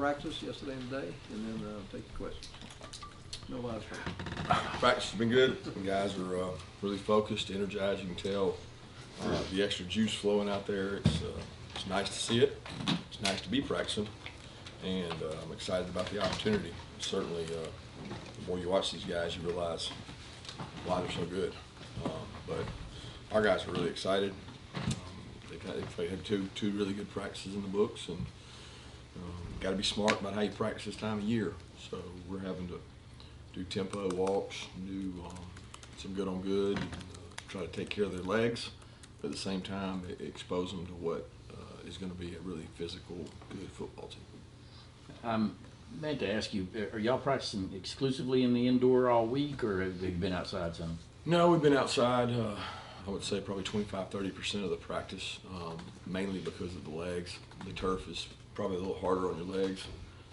practice yesterday and today, and then take your questions. No live stream. Practice has been good. The guys are really focused, energized. You can tell the extra juice flowing out there. It's nice to see it. It's nice to be practicing, and I'm excited about the opportunity. Certainly, the more you watch these guys, you realize why they're so good. But our guys are really excited. They had two really good practices in the books, and got to be smart about how you practice this time of year. So we're having to do tempo walks, do some good on good, and, try to take care of their legs, but at the same time expose them to what is going to be a really physical, good football team. I meant to ask you, are y'all practicing exclusively in the indoor all week, or have you been outside some? No, we've been outside. I would say probably 25–30% of the practice, mainly because of the legs. The turf is probably a little harder on your legs,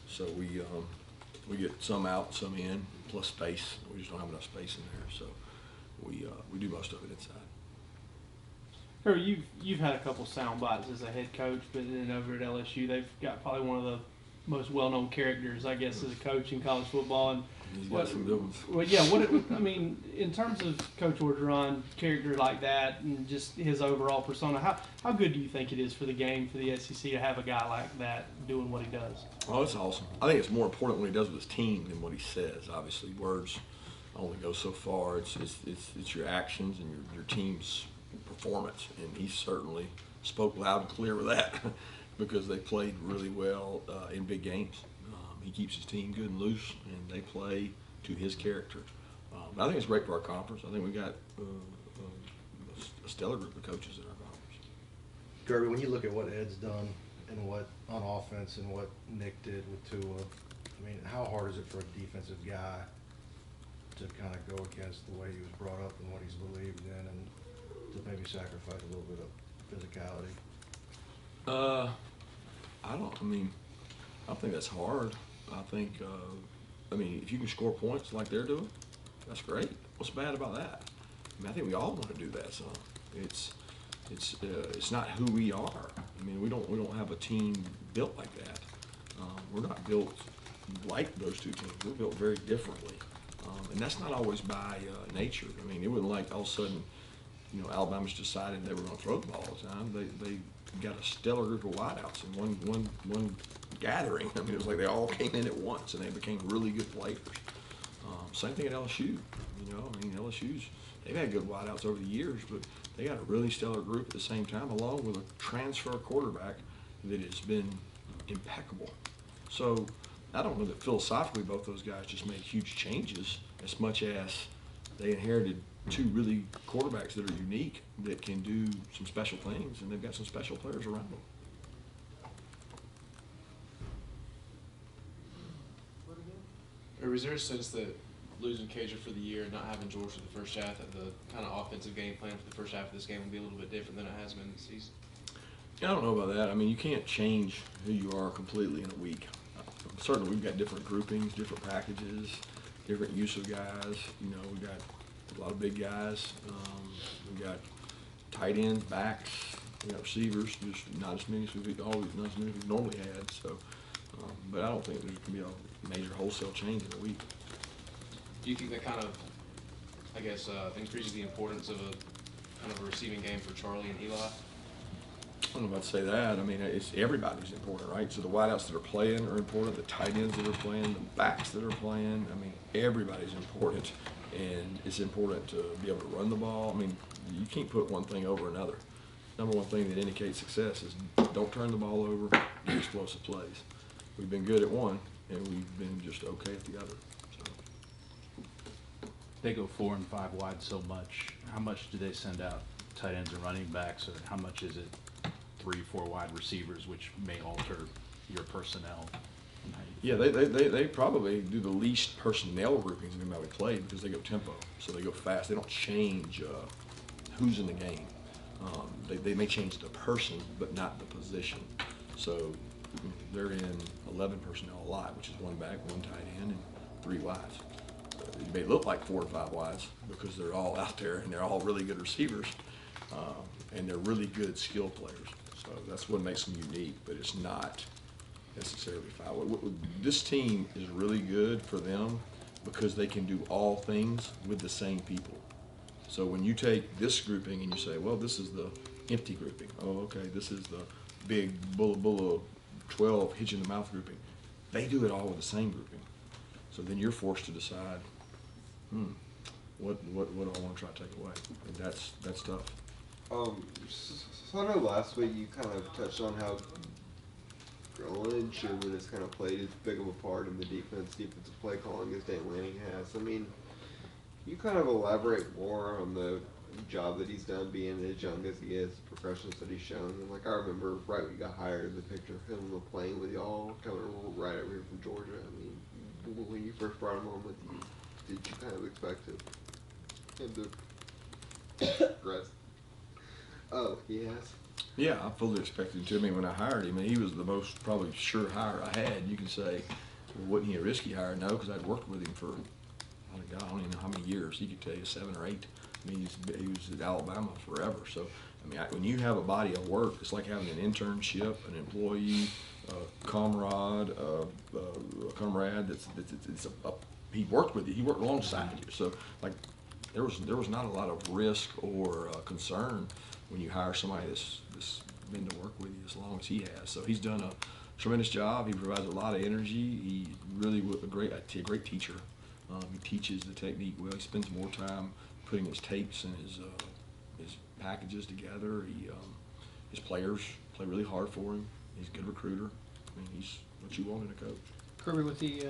so we get some out, some in, plus space. We just don't have enough space in there, so we do most of it inside. Kirby, you've had a couple sound bites as a head coach, but then over at LSU, they've got probably one of the most well-known characters, I guess, as a coach in college football. And He's got some good ones. well, yeah. I mean, in terms of Coach Orgeron, character like that, and just his overall persona, how good do you think it is for the game, for the SEC, to have a guy like that doing what he does? Oh, it's awesome. I think it's more important when he does with his team than what he says. Obviously, words only go so far. It's your actions and your team's performance, and he certainly spoke loud and clear with that because they played really well in big games. He keeps his team good and loose, and they play to his character. But I think it's great for our conference. I think we got a stellar group of coaches in our conference. Kirby, when you look at what Ed's done and what on offense and what Nick did with Tua, I mean, how hard is it for a defensive guy to kind of go against the way he was brought up and what he's believed in, and to maybe sacrifice a little bit of physicality? I think that's hard. I think, if you can score points like they're doing, that's great. What's bad about that? I mean, I think we all want to do that. So it's not who we are. I mean, we don't have a team built like that. We're not built like those two teams. We're built very differently, and that's not always by nature. I mean, it wasn't like all of a sudden, Alabama's decided they were going to throw the ball all the time. They got a stellar group of wideouts in one gathering. I mean, it was like they all came in at once and they became really good players. Same thing at LSU. They've had good wideouts over the years, but they got a really stellar group at the same time, along with a transfer quarterback that has been impeccable. So I don't know that philosophically both those guys just made huge changes as much as they inherited two really quarterbacks that are unique, that can do some special things, and they've got some special players around them. Or is there a sense that losing Cager for the year and not having George for the first half, that the kind of offensive game plan for the first half of this game will be a little bit different than it has been this season? Yeah, I don't know about that. I mean, you can't change who you are completely in a week. Certainly, we've got different groupings, different packages, different use of guys. We've got a lot of big guys. We've got tight ends, backs, receivers, just not as many as we've normally had. So, but I don't think there's going to be a major wholesale change in a week. Do you think that kind of, increases the importance of a receiving game for Charlie and Eli? I don't know about to say that. I mean, everybody's important, right? So the wideouts that are playing are important, the tight ends that are playing, the backs that are playing. I mean, everybody's important, and it's important to be able to run the ball. I mean, you can't put one thing over another. Number one thing that indicates success is don't turn the ball over, get explosive plays. We've been good at one, and we've been just okay at the other. So. They go 4 and 5 wide so much. How much do they send out tight ends and running backs, or how much is it 3-4 wide receivers, which may alter your personnel? Yeah, they probably do the least personnel groupings in how we play, because they go tempo, so they go fast. They don't change who's in the game. They may change the person, but not the position. So they're in 11 personnel a lot, which is 1 back, 1 tight end, and 3 wides. It may look like 4 or 5 wides because they're all out there and they're all really good receivers, and they're really good skill players. So that's what makes them unique, but it's not necessarily foul. This team is really good for them because they can do all things with the same people. So when you take this grouping and you say, well, this is the empty grouping. Oh, okay, this is the big bulla 12 hitch in the mouth grouping. They do it all with the same grouping. So then you're forced to decide, what do I want to try to take away? And that's tough. So I know last week you kind of touched on how Glenn Schumann has kind of played as big of a part in the defensive play calling as Dan Lanning has. I mean, you kind of elaborate more on the job that he's done being as young as he is, the progressions that he's shown. And like I remember right when he got hired, the picture of him playing with y'all coming right over here from Georgia. I mean, when you first brought him on with you, did you kind of expect him to progress? Oh, he has? Yeah, I fully expected him to. I mean, when I hired him, he was the most probably sure hire I had. You can say, well, wasn't he a risky hire? No, because I'd worked with him for, I don't even know how many years. He could tell you 7 or 8. I mean, he was at Alabama forever. So, I mean, when you have a body of work, it's like having an internship, an employee, a comrade, a comrade. He worked with you. He worked alongside you. So, like, there was not a lot of risk or concern when you hire somebody that's been to work with you as long as he has. So he's done a tremendous job. He provides a lot of energy. He really was a great teacher. He teaches the technique well. He spends more time putting his tapes and his packages together. His players play really hard for him. He's a good recruiter. I mean, he's what you want in a coach. Kirby, with the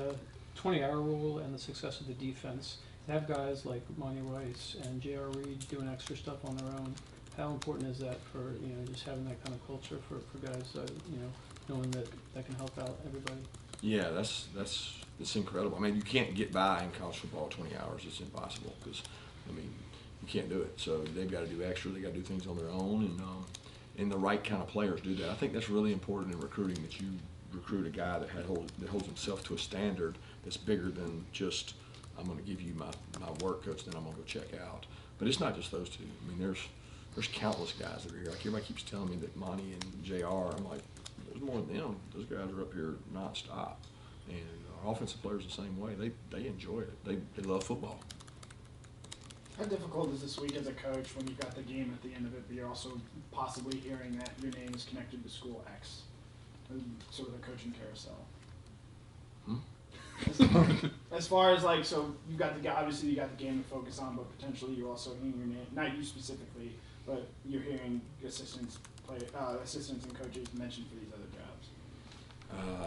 20-hour rule and the success of the defense, to have guys like Monty Rice and J.R. doing extra stuff on their own, how important is that for, just having that kind of culture for guys, knowing that can help out everybody? Yeah, it's incredible. I mean, you can't get by in college football 20 hours. It's impossible because, I mean, you can't do it. So they've got to do extra. They got to do things on their own, and the right kind of players do that. I think that's really important in recruiting, that you recruit a guy that holds himself to a standard that's bigger than just, I'm going to give you my work coach, then I'm going to go check out. But it's not just those two. I mean, there's countless guys that are here. Like, everybody keeps telling me that Monty and J.R. I'm like, there's more than them. Those guys are up here nonstop. And our offensive players the same way. They enjoy it. They love football. How difficult is this week as a coach when you've got the game at the end of it, but you're also possibly hearing that your name is connected to school X? Sort of the coaching carousel. As far as like, so you got obviously you got the game to focus on, but potentially you're also hearing your name, not you specifically, but you're hearing assistants and coaches mentioned for these other jobs.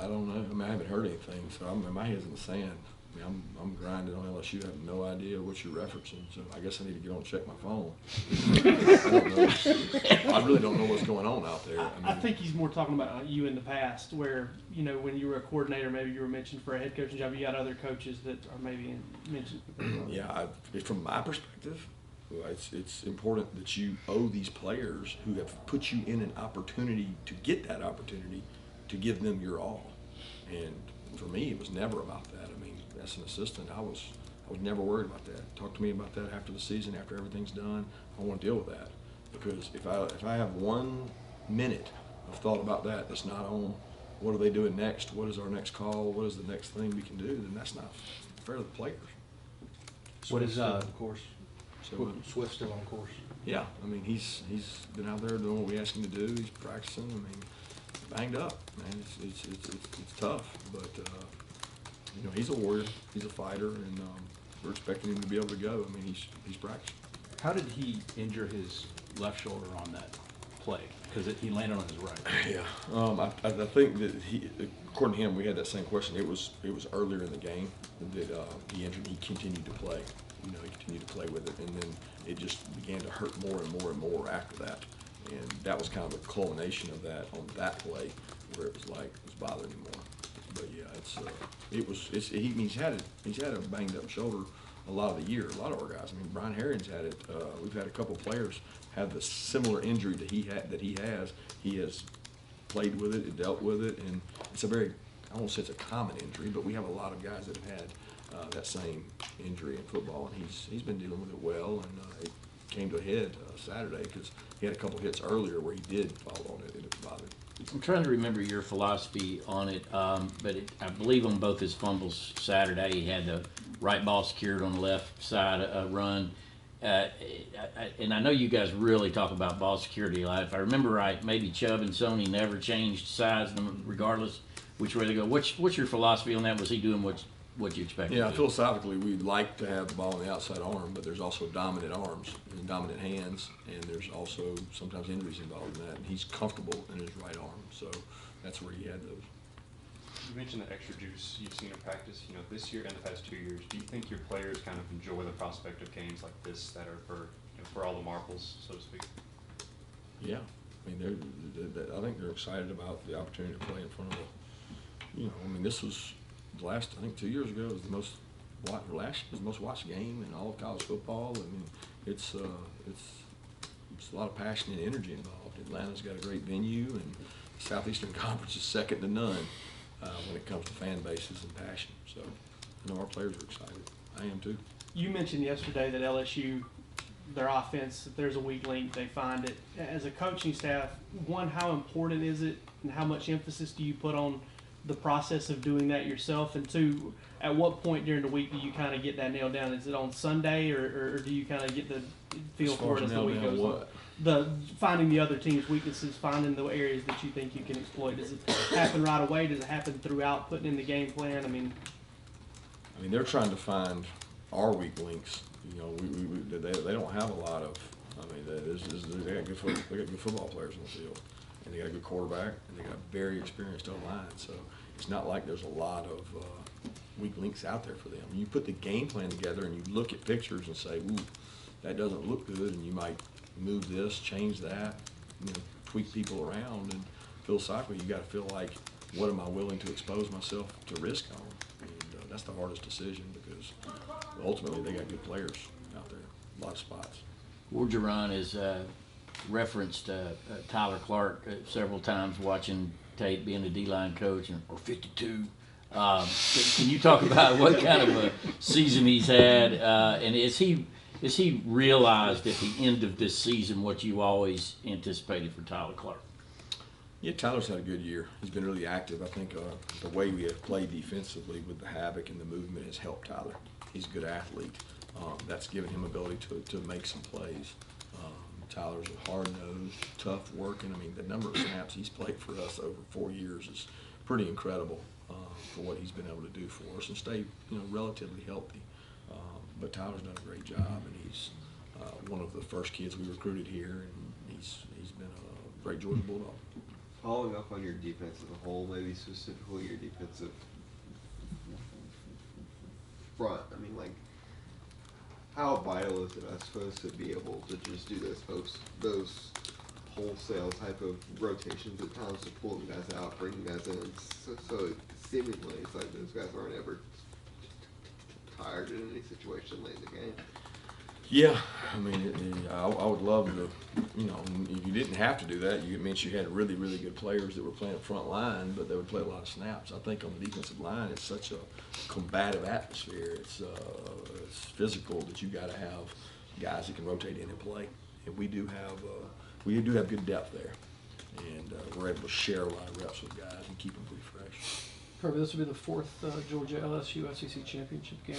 I don't know. I mean, I haven't heard anything, so my head's in the sand. I mean, I'm grinding on LSU. I have no idea what you're referencing, so I guess I need to get on and check my phone. I don't know. I really don't know what's going on out there. I think he's more talking about you in the past, where when you were a coordinator, maybe you were mentioned for a head coaching job. You got other coaches that are maybe mentioned. Yeah, from my perspective, it's important that you owe these players who have put you in an opportunity to get that opportunity to give them your all. And for me, it was never about that. I mean, as an assistant, I was never worried about that. Talk to me about that after the season, after everything's done. I want to deal with that, because if I have 1 minute of thought about that, that's not on what are they doing next, what is our next call, what is the next thing we can do, then that's not fair to the players. What is on course? So, Swift's still on course. yeah, I mean, he's been out there doing what we asked him to do. He's practicing. I mean, banged up, man. It's tough, but he's a warrior. He's a fighter, and we're expecting him to be able to go. I mean, he's practicing. How did he injure his left shoulder on that play? Because he landed on his right. Yeah, I think that according to him, we had that same question. It was earlier in the game that he injured. He continued to play. He continued to play with it, and then it just began to hurt more and more and more after that. And that was kind of a culmination of that on that play, where it was like it was bothering him more. But yeah, he's had a banged up shoulder a lot of the year. A lot of our guys. I mean, Brian Herring's had it. We've had a couple players have the similar injury that he has. He has played with it and dealt with it, and it's a very, I won't say it's a common injury, but we have a lot of guys that have had that same injury in football, and he's been dealing with it well, and it came to a head Saturday because he had a couple hits earlier where he did fall on it and it bothered him. I'm trying to remember your philosophy on it, but I believe on both his fumbles Saturday, he had the right ball secured on the left side run. And I know you guys really talk about ball security a lot. If I remember right, maybe Chubb and Sony never changed sides regardless which way they go. What's your philosophy on that? Was he doing what you expected? Yeah, philosophically, we like to have the ball on the outside arm, but there's also dominant arms and dominant hands, and there's also sometimes injuries involved in that. And he's comfortable in his right arm, so that's where he had those. You mentioned the extra juice you've seen in practice, this year and the past 2 years. Do you think your players kind of enjoy the prospect of games like this that are for all the marbles, so to speak? Yeah, I mean, I think they're excited about the opportunity to play in front of this was the last, I think 2 years ago, was the most watched game in all of college football. I mean, it's a lot of passion and energy involved. Atlanta's got a great venue, and the Southeastern Conference is second to none when it comes to fan bases and passion. So I know our players are excited. I am too. You mentioned yesterday that LSU, their offense, if there's a weak link, they find it. As a coaching staff, one, how important is it, and how much emphasis do you put on the process of doing that yourself? And two, at what point during the week do you kind of get that nailed down? Is it on Sunday, or do you kind of get the feel for it as the week goes on? The finding the other team's weaknesses, finding the areas that you think you can exploit. Does it happen right away? Does it happen throughout putting in the game plan? I mean, they're trying to find our weak links. They don't have a lot of. They got good football players on the field, and they got a good quarterback, and they got a very experienced O-line. So it's not like there's a lot of weak links out there for them. You put the game plan together, and you look at pictures and say, "Ooh, that doesn't look good," and you might move this, change that, tweak people around. And philosophically, you got to feel like, what am I willing to expose myself to risk on? And that's the hardest decision, because ultimately they got good players out there, a lot of spots. Orgeron has referenced Tyler Clark several times watching tape, being a D-line coach, or 52. Can you talk about what kind of a season he's had, and is he realized at the end of this season what you always anticipated for Tyler Clark? Yeah, Tyler's had a good year. He's been really active. I think the way we have played defensively with the havoc and the movement has helped Tyler. He's a good athlete. That's given him ability to make some plays. Tyler's a hard-nosed, tough working. The number of snaps he's played for us over 4 years is pretty incredible for what he's been able to do for us and stay, relatively healthy. But Tyler's done a great job, and he's one of the first kids we recruited here, and he's been a great Georgia Bulldog. Following up on your defense as a whole, maybe specifically your defensive front, how vital is it, I suppose, to be able to just do those wholesale type of rotations at times, to pull guys out, bring guys in, so seemingly it's like those guys aren't ever tired in any situation late in the game? Yeah, I would love to, if you didn't have to do that, it means you had really, really good players that were playing front line, but they would play a lot of snaps. I think on the defensive line, it's such a combative atmosphere. It's physical, that you got to have guys that can rotate in and play. And we do have good depth there, and we're able to share a lot of reps with guys and keep them pretty fresh. Kirby, this will be the fourth Georgia LSU SEC championship game.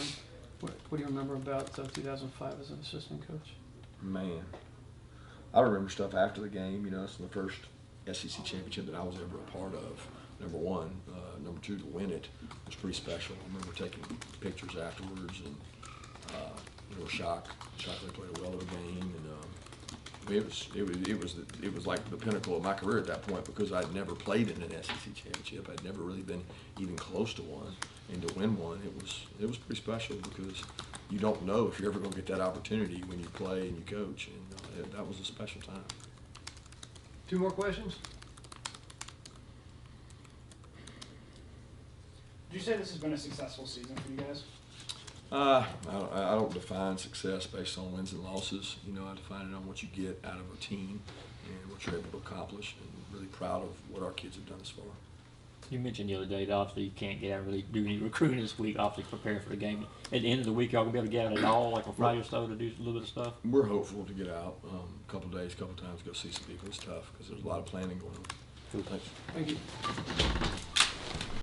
What do you remember about 2005 as an assistant coach? Man, I remember stuff after the game. It's the first SEC championship that I was ever a part of. Number one. Number two, to win it was pretty special. I remember taking pictures afterwards, and we were shocked. They played a well of a game, and it was like the pinnacle of my career at that point, because I'd never played in an SEC championship. I'd never really been even close to one. And to win one, it was pretty special, because you don't know if you're ever going to get that opportunity when you play and you coach, and that was a special time. 2 more questions? Would you say this has been a successful season for you guys? I don't define success based on wins and losses. I define it on what you get out of a team and what you're able to accomplish, and really proud of what our kids have done thus far. You mentioned the other day that obviously you can't get out and really do any recruiting this week, obviously prepare for the game. At the end of the week, y'all gonna be able to get out at all, like on Friday or so, to do a little bit of stuff? We're hopeful to get out a couple days, a couple times, go see some people. It's tough because there's a lot of planning going on. Cool. Thanks. Thank you.